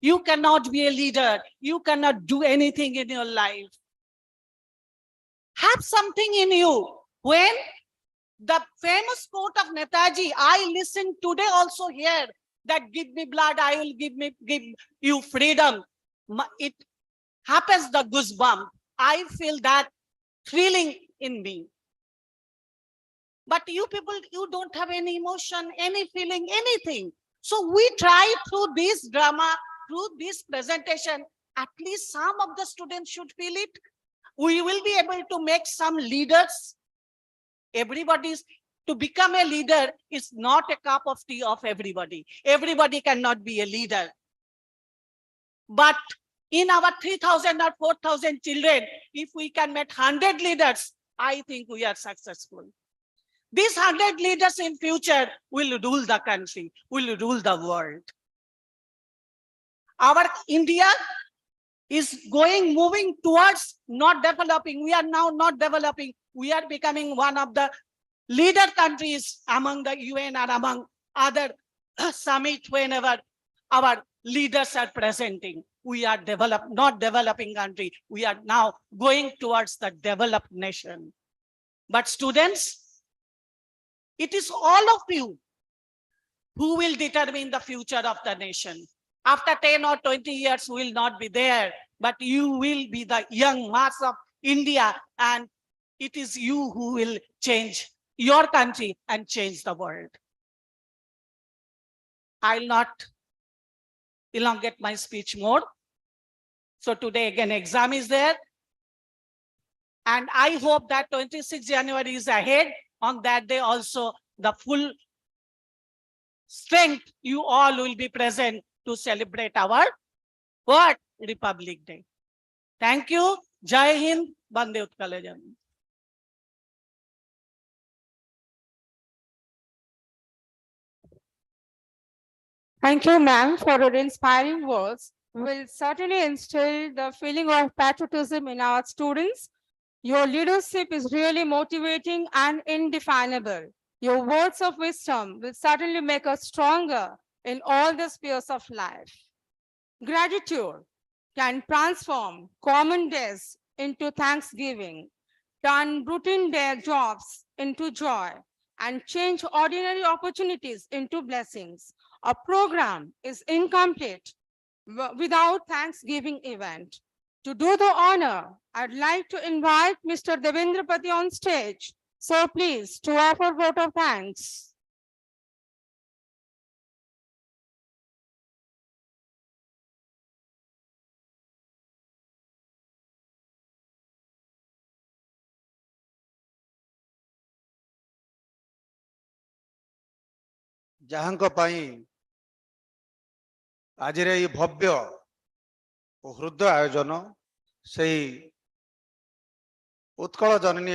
J: You cannot be a leader. You cannot do anything in your life. Have something in you. When the famous quote of Netaji, I listened today also here, that give me blood, I will give you freedom. It happens the goosebump. I feel that feeling in me. But you people, you don't have any emotion, any feeling, anything. So we try through this drama, through this presentation, at least some of the students should feel it. We will be able to make some leaders. Everybody's to become a leader is not a cup of tea of everybody. Everybody cannot be a leader. But in our 3,000 or 4,000 children, if we can make 100 leaders, I think we are successful. These 100 leaders in future will rule the country, will rule the world. Our India is moving towards not developing. We are now not developing. We are becoming one of the leader countries among the UN and among other summit whenever our leaders are presenting. We are not developing country. We are now going towards the developed nation. But students, it is all of you who will determine the future of the nation. After 10 or 20 years, we will not be there, but you will be the young mass of India, and it is you who will change your country and change the world. I'll not elongate my speech more. So today again, exam is there. And I hope that 26 January is ahead. On that day also, the full strength, you all will be present to celebrate our what? Republic Day. Thank you. Jai Hind, Bande Utkal Janam.
A: Thank you, ma'am, for your inspiring words. Will certainly instill the feeling of patriotism in our students. Your leadership is really motivating and indefinable. Your words of wisdom will certainly make us stronger in all the spheres of life. Gratitude can transform common days into thanksgiving, turn routine day jobs into joy, and change ordinary opportunities into blessings. A program is incomplete without Thanksgiving event. To do the honor, I'd like to invite Mr. Devendrapati on stage. So please, to offer vote of thanks.
K: ଯାହାଙ୍କ ପାଇଁ ଆଜିର ଏହି ଭବ୍ୟ ଓ ହୃଦୟ ଆୟୋଜନ ସେହି ଉତ୍କଳ ଜନନୀ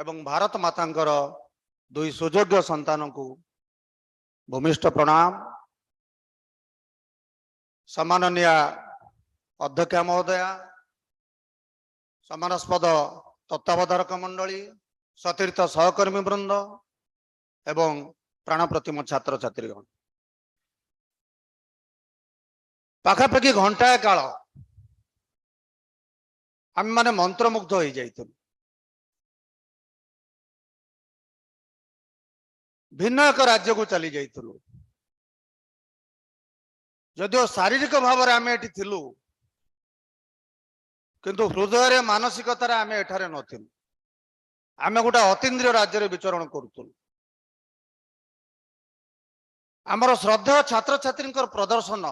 K: ଏବଂ ଭାରତ ମାତାଙ୍କର ଦୁଇ ସୁଯୋଗ୍ୟ ସନ୍ତାନଙ୍କୁ ଭୂମିଷ୍ଠ ପ୍ରଣାମ। ସମ୍ମାନନୀୟ ଅଧ୍ୟକ୍ଷା ମହୋଦୟା, ସମ୍ମାନାସ୍ପଦ ତତ୍ତ୍ୱାବଧାରକ ମଣ୍ଡଳୀ, ସତୀର୍ଥ ସହକର୍ମୀ ବୃନ୍ଦ ଏବଂ ପ୍ରାଣ ପ୍ରତିମ ଛାତ୍ରଛାତ୍ରୀଗଣ, ପାଖାପାଖି ଘଣ୍ଟାଏ କାଳ ଆମେମାନେ ମନ୍ତ୍ରମୁଗ୍ଧ ହୋଇଯାଇଥିଲୁ। ଭିନ୍ନ ଏକ ରାଜ୍ୟକୁ ଚାଲି ଯାଇଥିଲୁ। ଯଦିଓ ଶାରୀରିକ ଭାବରେ ଆମେ ଏଠି ଥିଲୁ, କିନ୍ତୁ ହୃଦୟରେ ମାନସିକତାରେ ଆମେ ଏଠାରେ ନଥିଲୁ। ଆମେ ଗୋଟେ ଅତୀନ୍ଦ୍ରିୟ ରାଜ୍ୟରେ ବିଚରଣ କରୁଥିଲୁ। ଆମର ଶ୍ରଦ୍ଧେୟ ଛାତ୍ରଛାତ୍ରୀଙ୍କର ପ୍ରଦର୍ଶନ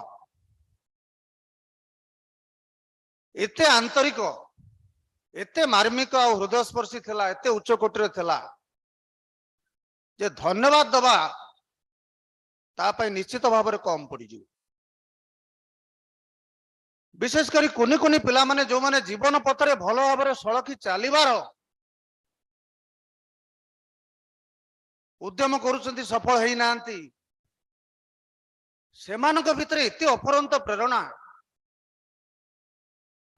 K: ଏତେ ଆନ୍ତରିକ, ଏତେ ମାର୍ମିକ ଆଉ ହୃଦୟସ୍ପର୍ଶୀ ଥିଲା, ଏତେ ଉଚ୍ଚ କୋଟିରେ ଥିଲା ଯେ ଧନ୍ୟବାଦ ଦେବା ତା ପାଇଁ ନିଶ୍ଚିତ ଭାବରେ କମ୍ ପଡ଼ିଯିବ। ବିଶେଷ କରି କୁନି କୁନି ପିଲାମାନେ ଯେଉଁମାନେ ଜୀବନ ପଥରେ ଭଲ ଭାବରେ ସଳଖି ଚାଲିବାର ଉଦ୍ୟମ କରୁଛନ୍ତି, ସଫଳ ହେଇନାହାନ୍ତି, ସେମାନଙ୍କ ଭିତରେ ଏତେ ଅଫୁରନ୍ତ ପ୍ରେରଣା,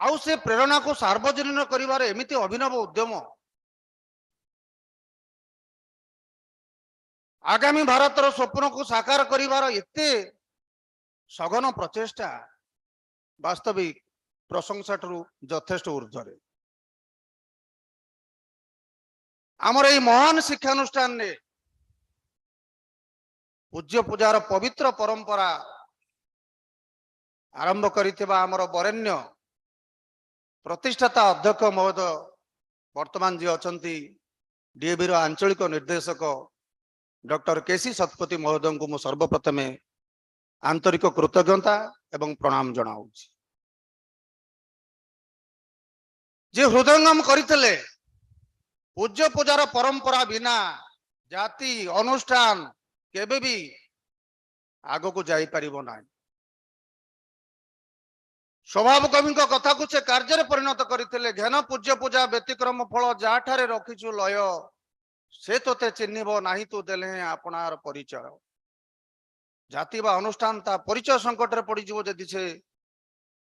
K: ଆଉ ସେ ପ୍ରେରଣାକୁ ସାର୍ବଜନୀନ କରିବାର ଏମିତି ଅଭିନବ ଉଦ୍ୟମ, ଆଗାମୀ ଭାରତର ସ୍ୱପ୍ନକୁ ସାକାର କରିବାର ଏତେ ସଘନ ପ୍ରଚେଷ୍ଟା ବାସ୍ତବିକ ପ୍ରଶଂସାଠାରୁ ଯଥେଷ୍ଟ ଊର୍ଦ୍ଧ୍ୱରେ। ଆମର ଏହି ମହାନ ଶିକ୍ଷାନୁଷ୍ଠାନରେ पूज्य पूजार पवित्र परंपरा आरंभ करिथिबा आमर वरेण्य प्रतिष्ठाता अध्यक्ष महोदय वर्तमान जी अछंती डीएबी आंचलिक निर्देशक डॉक्टर केसी शतपथी महोदय को मु सर्वप्रथमे आंतरिक कृतज्ञता एवं प्रणाम जनाऊछि जे हृदयंगम करथिले पूज्य पूजार परंपरा बिना जाति अनुष्ठान केबे भी आगो को जाई परिबो नाही स्वभाव कवि कथा को से कार्य परिणत करथिले घेन पूज्य पूजा व्यतिक्रम फल जाठारे रखिछु लय से तोते चिन्हिबो नाही तू देले आपणार परिचय जाति बा अनुष्ठान ता परिचय संकट रे पड़ी जीवो जदि से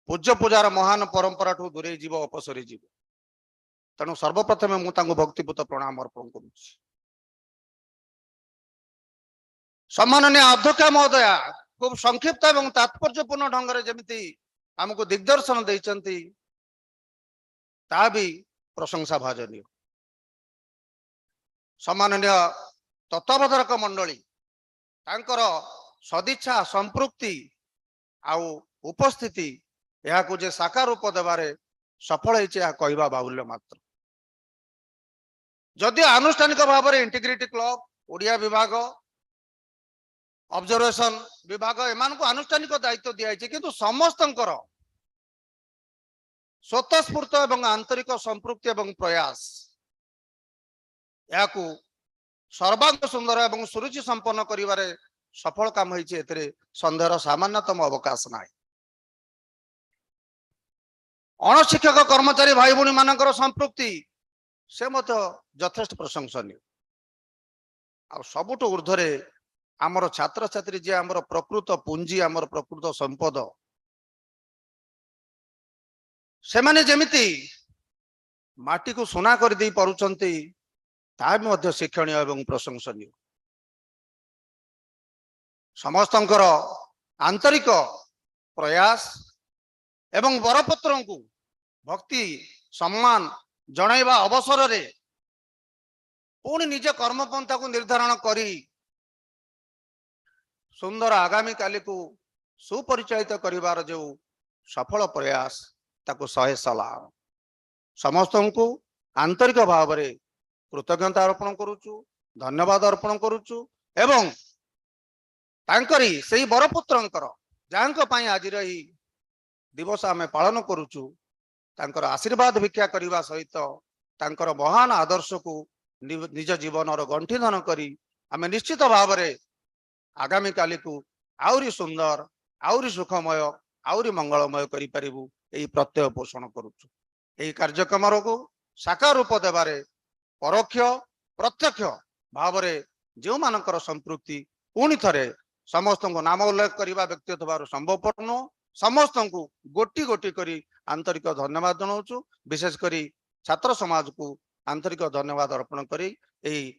K: पूज्य पूजार महान परंपरा ठू दूरे जीव अपसरी जीव तेणु सर्वप्रथम मु तांको भक्तिपूत प्रणाम अर्पण करुछि सम्माननीय अध्यक्ष महोदया खूब संक्षिप्त एवं तात्पर्यपूर्ण ढंग रे जेमिति हमको दिग्दर्शन देइचंती ता भी प्रशंसा भाजनीय सम्माननीय तत्वावधारक मंडली तांकर सदिच्छा संपृक्ति आउ उपस्थिति यह को जे साकार रूप देवारे सफल होइছে या कहवा बाहुल्य मात्र जदि आनुष्ठानिक भाव में इंटीग्रिटी क्लब ओडिया विभाग ऑब्जर्वेशन विभाग एमान को आनुष्ठानिक दायित्व दिया किंतु समस्तंकर स्वतःस्फूर्त एवं आंतरिक संपृक्ति एवं प्रयास या सर्वांग सुंदर एवं सुरुचि संपन्न करिवारे सफल काम होइছে एतरे संदेहर सामान्यतम अवकाश नाही अणशिक्षक कर्मचारी भाई भूणी मानकर संपृक्ति से मत यथेष्ट प्रशंसनीय आ सबुठु ऊर्ध्वरे आमर छात्र छात्री जे आमर प्रकृत पुंजी आमर प्रकृत संपद से माने जेमिति माटी को सोना कर दे पारुचंती ता भी मध्य शिक्षणीय एवं प्रशंसनीय समस्तंकर आंतरिक प्रयास एवं बरपत्र को भक्ति सम्मान जणाइबा अवसर रे पुणी निज कर्मपंथा को निर्धारण करी सुंदर आगामी काली को सुपरिचालित करिवार जो सफल प्रयास ताको सहे सलाम समस्त को आंतरिक भाव में कृतज्ञता अर्पण करुचु धन्यवाद अर्पण करुचु एवं तांकरी सेही बरपुत्रंकर जांक पई आज रही दिवस आमे पालन करुचु तांकर आशीर्वाद भिक्षा करने सहित तांकर महान आदर्श को निज जीवन गंठीधन करी आमे निश्चित भाव में आगामी काली को आउरी सुंदर आउरी सुखमय आउरी मंगलमय करि परिबु एई प्रत्यय पोषण करुचु एई कार्यक्रम को साकार रूप देवारे परोक्ष प्रत्यक्ष भाव में जो मानकर संपृक्ति पुणी थरे समस्त को नाम उल्लेख करने व्यक्तिगत भाव संभवपूर्ण समस्त को गोटी गोटी करी आंतरिक धन्यवाद जनाऊँ विशेष करी छात्र समाज को आंतरिक धन्यवाद अर्पण करी एई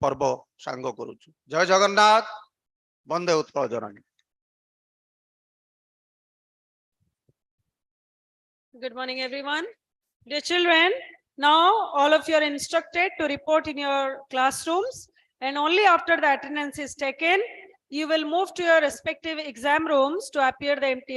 K: पर्व सांग करुचु जय जगन्नाथ वंदे उत्कल जननी।
L: Good morning, everyone. Dear children, now all of you are instructed to report in your classrooms, and only after the attendance is taken, you will move to your respective exam rooms to appear the empty